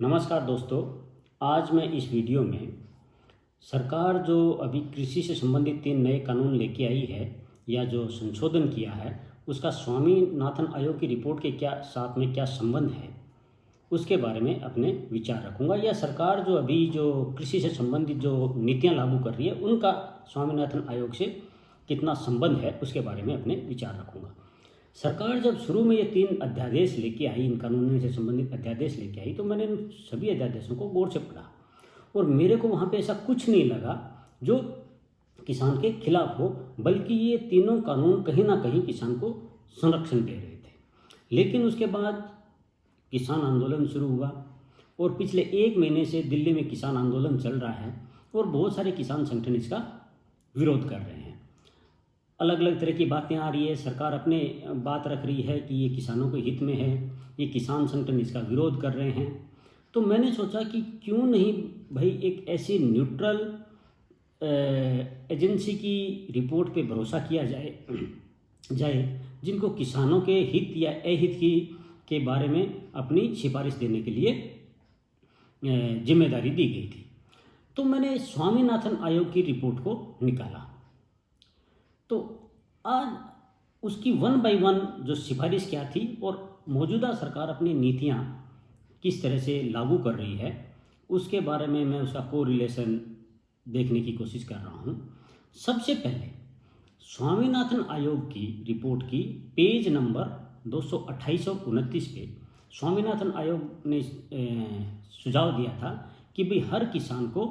नमस्कार दोस्तों। आज मैं इस वीडियो में सरकार जो अभी कृषि से संबंधित 3 नए कानून लेके आई है या जो संशोधन किया है उसका स्वामीनाथन आयोग की रिपोर्ट के साथ में क्या संबंध है उसके बारे में अपने विचार रखूंगा, या सरकार जो अभी जो कृषि से संबंधित जो नीतियां लागू कर रही है उनका स्वामीनाथन आयोग से कितना संबंध है उसके बारे में अपने विचार रखूंगा। सरकार जब शुरू में ये 3 अध्यादेश लेके आई, इन कानूनों से संबंधित अध्यादेश लेके आई, तो मैंने इन सभी अध्यादेशों को गौर से पढ़ा और मेरे को वहाँ पे ऐसा कुछ नहीं लगा जो किसान के खिलाफ हो, बल्कि ये तीनों कानून कहीं ना कहीं किसान को संरक्षण दे रहे थे। लेकिन उसके बाद किसान आंदोलन शुरू हुआ और पिछले 1 महीने से दिल्ली में किसान आंदोलन चल रहा है और बहुत सारे किसान संगठन इसका विरोध कर रहे हैं। अलग अलग तरह की बातें आ रही है, सरकार अपने बात रख रही है कि ये किसानों के हित में है, ये किसान संगठन इसका विरोध कर रहे हैं। तो मैंने सोचा कि क्यों नहीं भाई एक ऐसी न्यूट्रल एजेंसी की रिपोर्ट पे भरोसा किया जाए जिनको किसानों के हित या अहित के बारे में अपनी सिफारिश देने के लिए जिम्मेदारी दी गई थी। तो मैंने स्वामीनाथन आयोग की रिपोर्ट को निकाला। तो आज उसकी 1 बाय 1 जो सिफारिश क्या थी और मौजूदा सरकार अपनी नीतियां किस तरह से लागू कर रही है उसके बारे में मैं उसका कोरिलेशन देखने की कोशिश कर रहा हूं। सबसे पहले स्वामीनाथन आयोग की रिपोर्ट की पेज नंबर 228 और 29 पे स्वामीनाथन आयोग ने सुझाव दिया था कि भाई हर किसान को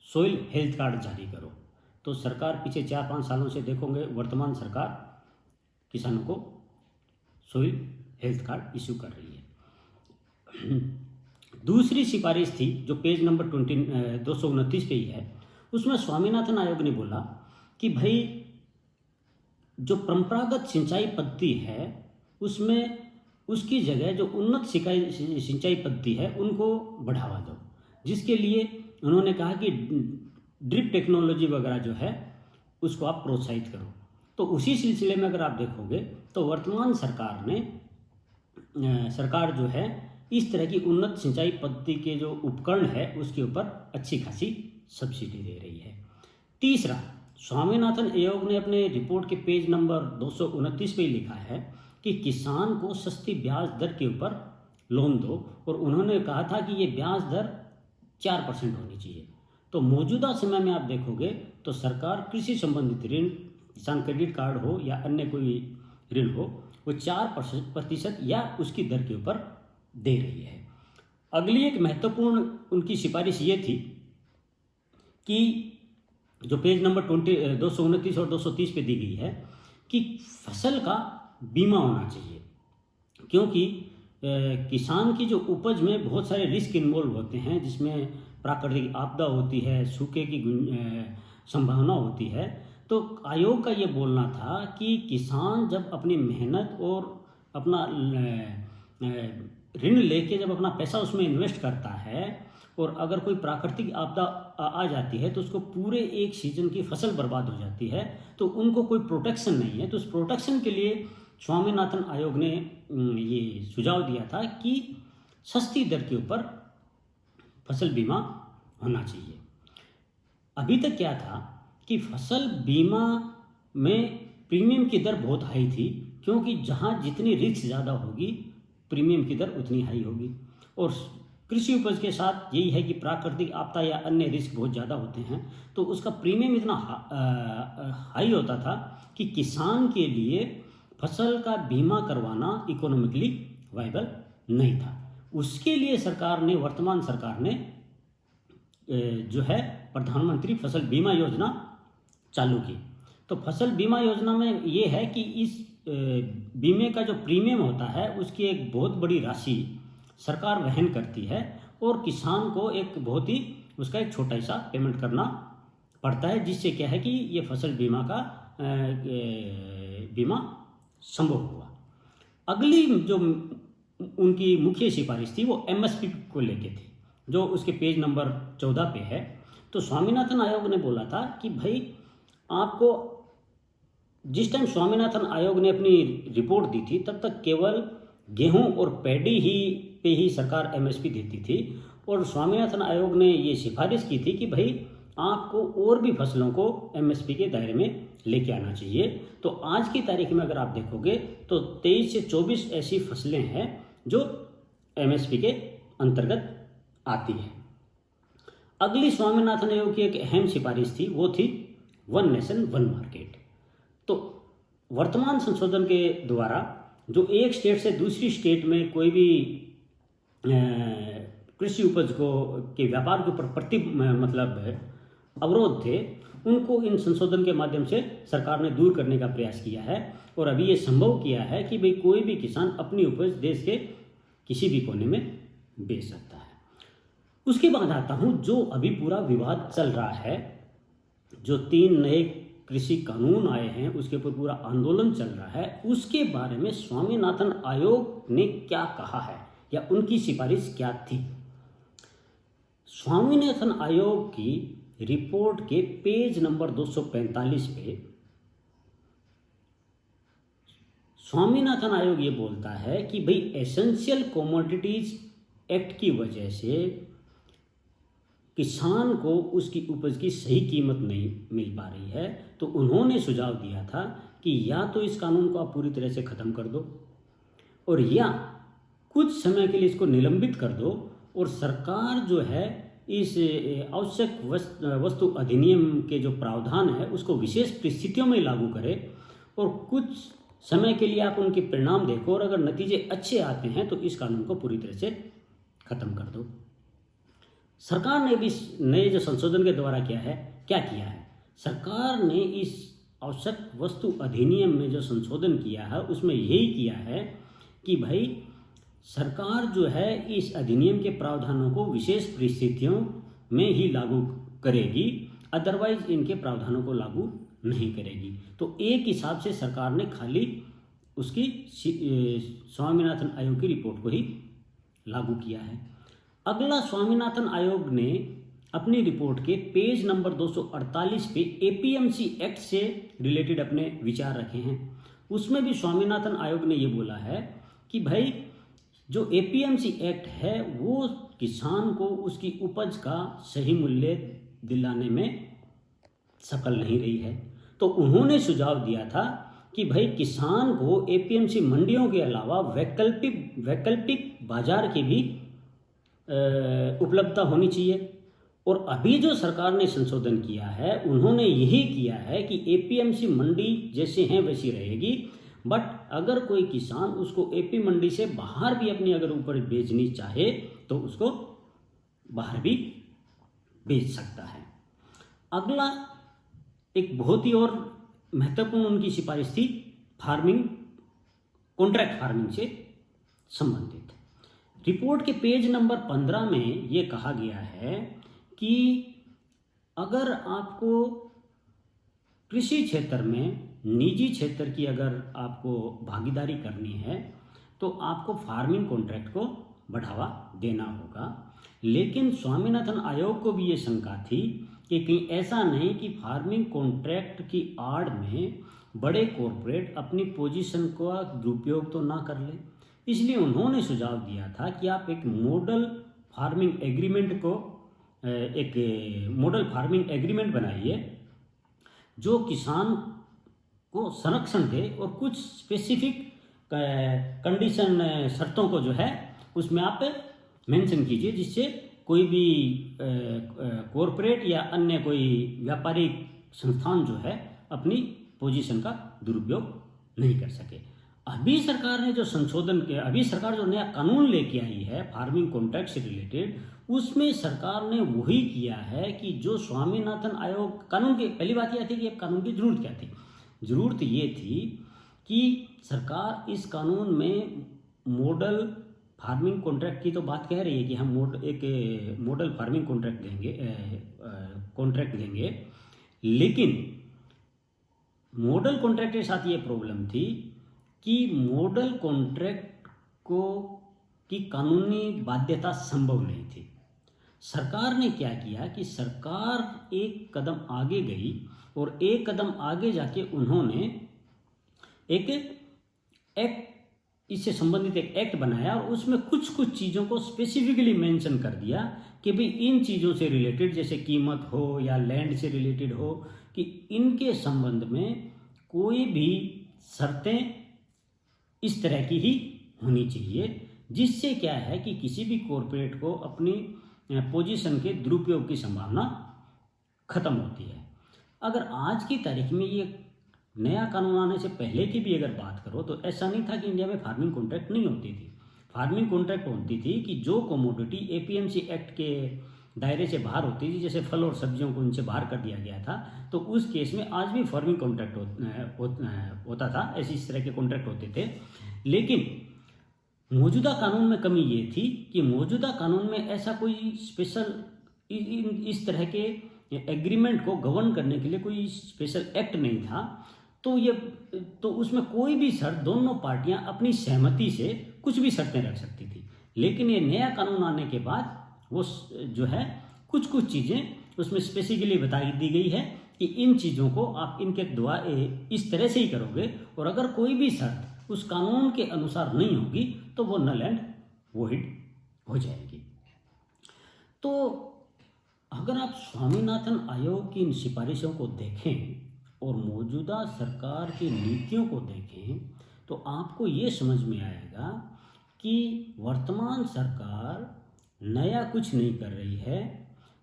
सोइल हेल्थ कार्ड जारी करो। तो सरकार पीछे 4-5 सालों से देखोगे, वर्तमान सरकार किसानों को सोइल हेल्थ कार्ड इशू कर रही है। दूसरी सिफारिश थी जो पेज नंबर 229 पे ही है, उसमें स्वामीनाथन आयोग ने बोला कि भाई जो परंपरागत सिंचाई पद्धति है उसमें उसकी जगह जो उन्नत सिंचाई पद्धति है उनको बढ़ावा दो, जिसके लिए उन्होंने कहा कि ड्रिप टेक्नोलॉजी वगैरह जो है उसको आप प्रोत्साहित करो। तो उसी सिलसिले में अगर आप देखोगे तो वर्तमान सरकार जो है इस तरह की उन्नत सिंचाई पद्धति के जो उपकरण है उसके ऊपर अच्छी खासी सब्सिडी दे रही है। तीसरा, स्वामीनाथन आयोग ने अपने रिपोर्ट के पेज नंबर 229 पे लिखा है कि किसान को सस्ती ब्याज दर के ऊपर लोन दो, और उन्होंने कहा था कि ये ब्याज दर 4% होनी चाहिए। तो मौजूदा समय में आप देखोगे तो सरकार कृषि संबंधित ऋण, किसान क्रेडिट कार्ड हो या अन्य कोई ऋण हो, वो 4% या उसकी दर के ऊपर दे रही है। अगली एक महत्वपूर्ण उनकी सिफारिश ये थी कि जो पेज नंबर 229 और 230 पे दी गई है कि फसल का बीमा होना चाहिए, क्योंकि किसान की जो उपज में बहुत सारे रिस्क इन्वॉल्व होते हैं, जिसमें प्राकृतिक आपदा होती है, सूखे की संभावना होती है। तो आयोग का ये बोलना था कि किसान जब अपनी मेहनत और अपना ऋण लेके जब अपना पैसा उसमें इन्वेस्ट करता है और अगर कोई प्राकृतिक आपदा आ जाती है तो उसको पूरे एक सीजन की फसल बर्बाद हो जाती है, तो उनको कोई प्रोटेक्शन नहीं है। तो उस प्रोटेक्शन के लिए स्वामीनाथन आयोग ने ये सुझाव दिया था कि सस्ती दर के ऊपर फसल बीमा होना चाहिए। अभी तक क्या था कि फसल बीमा में प्रीमियम की दर बहुत हाई थी, क्योंकि जहाँ जितनी रिस्क ज़्यादा होगी प्रीमियम की दर उतनी हाई होगी, और कृषि उपज के साथ यही है कि प्राकृतिक आपदा या अन्य रिस्क बहुत ज़्यादा होते हैं, तो उसका प्रीमियम इतना हाई होता था कि किसान के लिए फसल का बीमा करवाना इकोनॉमिकली वायबल नहीं था। उसके लिए वर्तमान सरकार ने जो है प्रधानमंत्री फसल बीमा योजना चालू की। तो फसल बीमा योजना में ये है कि इस बीमे का जो प्रीमियम होता है उसकी एक बहुत बड़ी राशि सरकार वहन करती है और किसान को उसका एक छोटा सा पेमेंट करना पड़ता है, जिससे क्या है कि ये फसल बीमा का बीमा संभव हुआ। अगली जो उनकी मुख्य सिफारिश थी वो एमएसपी को लेके थी, जो उसके पेज नंबर 14 पे है। तो स्वामीनाथन आयोग ने बोला था कि भाई आपको, जिस टाइम स्वामीनाथन आयोग ने अपनी रिपोर्ट दी थी तब तक केवल गेहूं और पैडी ही पे ही सरकार एमएसपी देती थी, और स्वामीनाथन आयोग ने ये सिफारिश की थी कि भाई आपको और भी फसलों को एमएसपी के दायरे में लेके आना चाहिए। तो आज की तारीख में अगर आप देखोगे तो 23 से 24 ऐसी फसलें हैं जो एमएसपी के अंतर्गत आती है। अगली स्वामीनाथन आयोग की एक अहम सिफारिश थी, वो थी वन नेशन वन मार्केट। तो वर्तमान संशोधन के द्वारा जो एक स्टेट से दूसरी स्टेट में कोई भी कृषि उपज को के व्यापार के ऊपर मतलब अवरोध थे, उनको इन संशोधन के माध्यम से सरकार ने दूर करने का प्रयास किया है, और अभी ये संभव किया है कि भाई कोई भी किसान अपनी उपज देश के किसी भी कोने में बेच सकता है। उसके बाद आता हूँ जो अभी पूरा विवाद चल रहा है, जो 3 नए कृषि कानून आए हैं उसके ऊपर पूरा आंदोलन चल रहा है, उसके बारे में स्वामीनाथन आयोग ने क्या कहा है या उनकी सिफारिश क्या थी। स्वामीनाथन आयोग की रिपोर्ट के पेज नंबर 245 पे स्वामीनाथन आयोग ये बोलता है कि भाई एसेंशियल कमोडिटीज एक्ट की वजह से किसान को उसकी उपज की सही कीमत नहीं मिल पा रही है, तो उन्होंने सुझाव दिया था कि या तो इस कानून को आप पूरी तरह से ख़त्म कर दो, और या कुछ समय के लिए इसको निलंबित कर दो, और सरकार जो है इस आवश्यक वस्तु अधिनियम के जो प्रावधान है उसको विशेष परिस्थितियों में लागू करे, और कुछ समय के लिए आप उनके परिणाम देखो, और अगर नतीजे अच्छे आते हैं तो इस कानून को पूरी तरह से ख़त्म कर दो। सरकार ने भी नए जो संशोधन के द्वारा क्या किया है, सरकार ने इस आवश्यक वस्तु अधिनियम में जो संशोधन किया है उसमें यही किया है कि भाई सरकार जो है इस अधिनियम के प्रावधानों को विशेष परिस्थितियों में ही लागू करेगी, अदरवाइज इनके प्रावधानों को लागू नहीं करेगी। तो एक हिसाब से सरकार ने खाली उसकी स्वामीनाथन आयोग की रिपोर्ट को ही लागू किया है। अगला स्वामीनाथन आयोग ने अपनी रिपोर्ट के पेज नंबर 248 पे एपीएमसी एक्ट से रिलेटेड अपने विचार रखे हैं। उसमें भी स्वामीनाथन आयोग ने ये बोला है कि भाई जो एपीएमसी एक्ट है वो किसान को उसकी उपज का सही मूल्य दिलाने में सफल नहीं रही है। तो उन्होंने सुझाव दिया था कि भाई किसान को एपीएमसी मंडियों के अलावा वैकल्पिक बाजार की भी उपलब्धता होनी चाहिए। और अभी जो सरकार ने संशोधन किया है उन्होंने यही किया है कि एपीएमसी मंडी जैसे हैं वैसी रहेगी, बट अगर कोई किसान उसको एपी मंडी से बाहर भी अपनी अगर उपज बेचनी चाहे तो उसको बाहर भी बेच सकता है। अगला एक बहुत ही और महत्वपूर्ण उनकी सिफारिश थी कॉन्ट्रैक्ट फार्मिंग से संबंधित। रिपोर्ट के पेज नंबर 15 में ये कहा गया है कि अगर आपको कृषि क्षेत्र में निजी क्षेत्र की अगर आपको भागीदारी करनी है तो आपको फार्मिंग कॉन्ट्रैक्ट को बढ़ावा देना होगा। लेकिन स्वामीनाथन आयोग को भी ये शंका थी कि कहीं ऐसा नहीं कि फार्मिंग कॉन्ट्रैक्ट की आड़ में बड़े कॉरपोरेट अपनी पोजीशन का दुरुपयोग तो ना कर ले, इसलिए उन्होंने सुझाव दिया था कि आप एक मॉडल फार्मिंग एग्रीमेंट बनाइए जो किसान को संरक्षण दे, और कुछ स्पेसिफिक कंडीशन शर्तों को जो है उसमें आप मेंशन कीजिए, जिससे कोई भी कॉरपोरेट या अन्य कोई व्यापारिक संस्थान जो है अपनी पोजीशन का दुरुपयोग नहीं कर सके। अभी सरकार ने जो सरकार जो नया कानून लेके आई है फार्मिंग कॉन्ट्रैक्ट से रिलेटेड, उसमें सरकार ने वही किया है कि जो स्वामीनाथन आयोग कानून की पहली बात यह थी कि कानून की जरूरत क्या थी। जरूरत ये थी कि सरकार इस कानून में मॉडल फार्मिंग कॉन्ट्रैक्ट की तो बात कह रही है कि हम एक मॉडल फार्मिंग कॉन्ट्रैक्ट देंगे, लेकिन मॉडल कॉन्ट्रैक्ट के साथ ये प्रॉब्लम थी कि मॉडल कॉन्ट्रैक्ट की कानूनी बाध्यता संभव नहीं थी। सरकार ने क्या किया कि सरकार एक कदम आगे गई और एक कदम आगे जाके उन्होंने एक इससे संबंधित एक एक्ट बनाया और उसमें कुछ कुछ चीज़ों को स्पेसिफिकली मेंशन कर दिया कि भाई इन चीज़ों से रिलेटेड, जैसे कीमत हो या लैंड से रिलेटेड हो, कि इनके संबंध में कोई भी शर्तें इस तरह की ही होनी चाहिए, जिससे क्या है कि किसी भी कॉरपोरेट को अपनी पोजीशन के दुरुपयोग की संभावना खत्म होती है। अगर आज की तारीख में ये नया कानून आने से पहले की भी अगर बात करो तो ऐसा नहीं था कि इंडिया में फार्मिंग कॉन्ट्रैक्ट नहीं होती थी। फार्मिंग कॉन्ट्रैक्ट होती थी कि जो कमोडिटी एपीएमसी एक्ट के दायरे से बाहर होती थी, जैसे फल और सब्जियों को उनसे बाहर कर दिया गया था, तो उस केस में आज भी फार्मिंग कॉन्ट्रैक्ट होता था, ऐसे इस तरह के कॉन्ट्रैक्ट होते थे। लेकिन मौजूदा कानून में कमी ये थी कि मौजूदा कानून में ऐसा कोई स्पेशल इस तरह के एग्रीमेंट को गवर्न करने के लिए कोई स्पेशल एक्ट नहीं था। तो उसमें कोई भी शर्त दोनों पार्टियां अपनी सहमति से कुछ भी शर्तें रख सकती थी। लेकिन ये नया कानून आने के बाद वो जो है कुछ कुछ चीज़ें उसमें स्पेसिफिकली बताई दी गई है कि इन चीज़ों को आप इनके द्वारा इस तरह से ही करोगे, और अगर कोई भी शर्त उस कानून के अनुसार नहीं होगी तो वो नल एंड वॉइड हो जाएगी। तो अगर आप स्वामीनाथन आयोग की इन सिफारिशों को देखें और मौजूदा सरकार की नीतियों को देखें तो आपको ये समझ में आएगा कि वर्तमान सरकार नया कुछ नहीं कर रही है।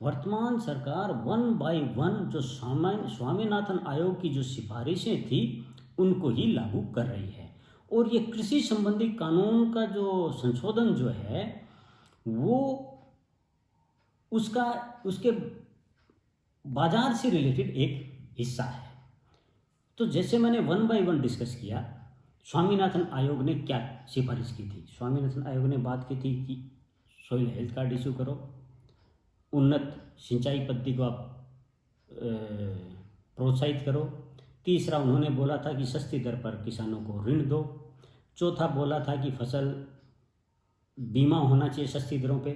वर्तमान सरकार 1 बाय 1 जो स्वामीनाथन आयोग की जो सिफारिशें थी उनको ही लागू कर रही है। और ये कृषि संबंधी कानून का जो संशोधन जो है वो उसके बाजार से रिलेटेड एक हिस्सा है। तो जैसे मैंने 1 बाय 1 डिस्कस किया, स्वामीनाथन आयोग ने क्या सिफारिश की थी। स्वामीनाथन आयोग ने बात की थी कि सॉइल हेल्थ कार्ड इशू करो, उन्नत सिंचाई पद्धति को आप प्रोत्साहित करो। तीसरा उन्होंने बोला था कि सस्ती दर पर किसानों को ऋण दो। चौथा बोला था कि फसल बीमा होना चाहिए सस्ती दरों पे।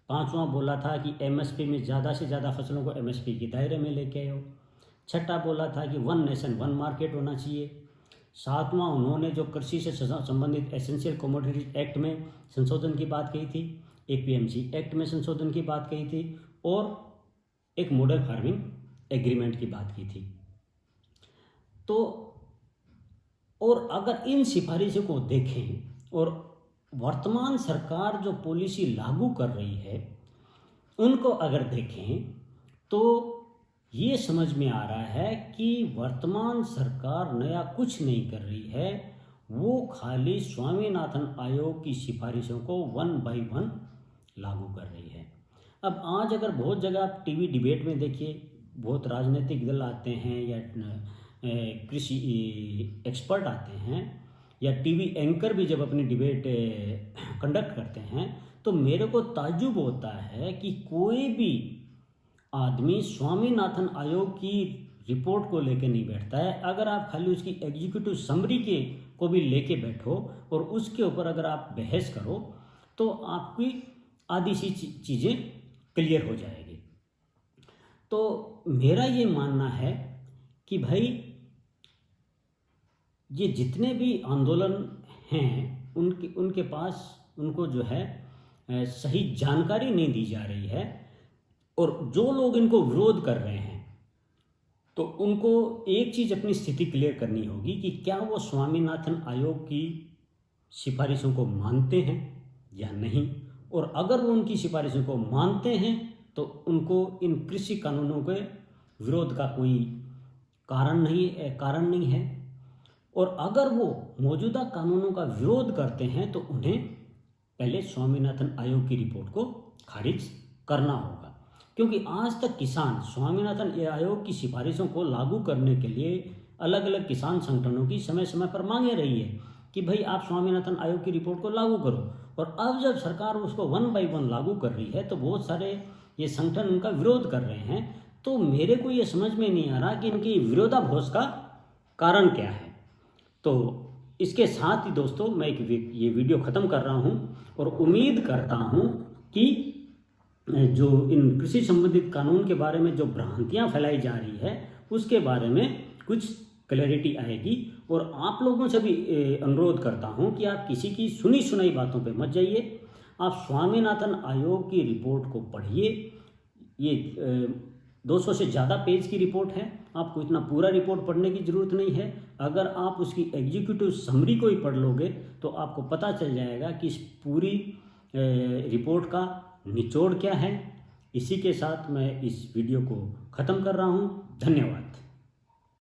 पांचवा बोला था कि एमएसपी में ज़्यादा से ज़्यादा फसलों को एमएसपी के दायरे में लेके आओ। छठा बोला था कि 1 नेशन 1 मार्केट होना चाहिए। सातवां उन्होंने जो कृषि से संबंधित एसेंशियल कमोडिटीज एक्ट में संशोधन की बात कही थी, एपीएमसी एक्ट में संशोधन की बात कही थी, और एक मॉडल फार्मिंग एग्रीमेंट की बात की थी। तो और अगर इन सिफारिशों को देखें और वर्तमान सरकार जो पॉलिसी लागू कर रही है उनको अगर देखें तो ये समझ में आ रहा है कि वर्तमान सरकार नया कुछ नहीं कर रही है, वो खाली स्वामीनाथन आयोग की सिफारिशों को 1 बाय 1 लागू कर रही है। अब आज अगर बहुत जगह आप टीवी डिबेट में देखिए, बहुत राजनीतिक दल आते हैं या कृषि एक्सपर्ट आते हैं या टीवी एंकर भी जब अपनी डिबेट कंडक्ट करते हैं तो मेरे को ताज्जुब होता है कि कोई भी आदमी स्वामीनाथन आयोग की रिपोर्ट को लेके नहीं बैठता है। अगर आप खाली उसकी एग्जीक्यूटिव समरी को भी लेके बैठो और उसके ऊपर अगर आप बहस करो तो आपकी आधी सी चीज़ें क्लियर हो जाएगी। तो मेरा ये मानना है कि भाई ये जितने भी आंदोलन हैं उनके पास उनको जो है सही जानकारी नहीं दी जा रही है, और जो लोग इनको विरोध कर रहे हैं तो उनको एक चीज़ अपनी स्थिति क्लियर करनी होगी कि क्या वो स्वामीनाथन आयोग की सिफारिशों को मानते हैं या नहीं, और अगर वो उनकी सिफारिशों को मानते हैं तो उनको इन कृषि कानूनों के विरोध का कोई कारण नहीं है, और अगर वो मौजूदा कानूनों का विरोध करते हैं तो उन्हें पहले स्वामीनाथन आयोग की रिपोर्ट को खारिज करना होगा। क्योंकि आज तक किसान स्वामीनाथन आयोग की सिफारिशों को लागू करने के लिए अलग अलग किसान संगठनों की समय समय पर मांगे रही है कि भाई आप स्वामीनाथन आयोग की रिपोर्ट को लागू करो, और अब जब सरकार उसको 1 बाय 1 लागू कर रही है तो बहुत सारे ये संगठन उनका विरोध कर रहे हैं। तो मेरे को ये समझ में नहीं आ रहा कि इनकी विरोधाभास का कारण क्या है। तो इसके साथ ही दोस्तों मैं ये वीडियो ख़त्म कर रहा हूँ और उम्मीद करता हूँ कि जो इन कृषि संबंधित कानून के बारे में जो भ्रांतियाँ फैलाई जा रही है उसके बारे में कुछ क्लैरिटी आएगी और आप लोगों से भी अनुरोध करता हूं कि आप किसी की सुनी सुनाई बातों पे मत जाइए। आप स्वामीनाथन आयोग की रिपोर्ट को पढ़िए। ये 200 से ज़्यादा पेज की रिपोर्ट है, आपको इतना पूरा रिपोर्ट पढ़ने की ज़रूरत नहीं है। अगर आप उसकी एग्जीक्यूटिव समरी को ही पढ़ लोगे तो आपको पता चल जाएगा कि इस पूरी रिपोर्ट का निचोड़ क्या है। इसी के साथ मैं इस वीडियो को ख़त्म कर रहा हूँ। धन्यवाद।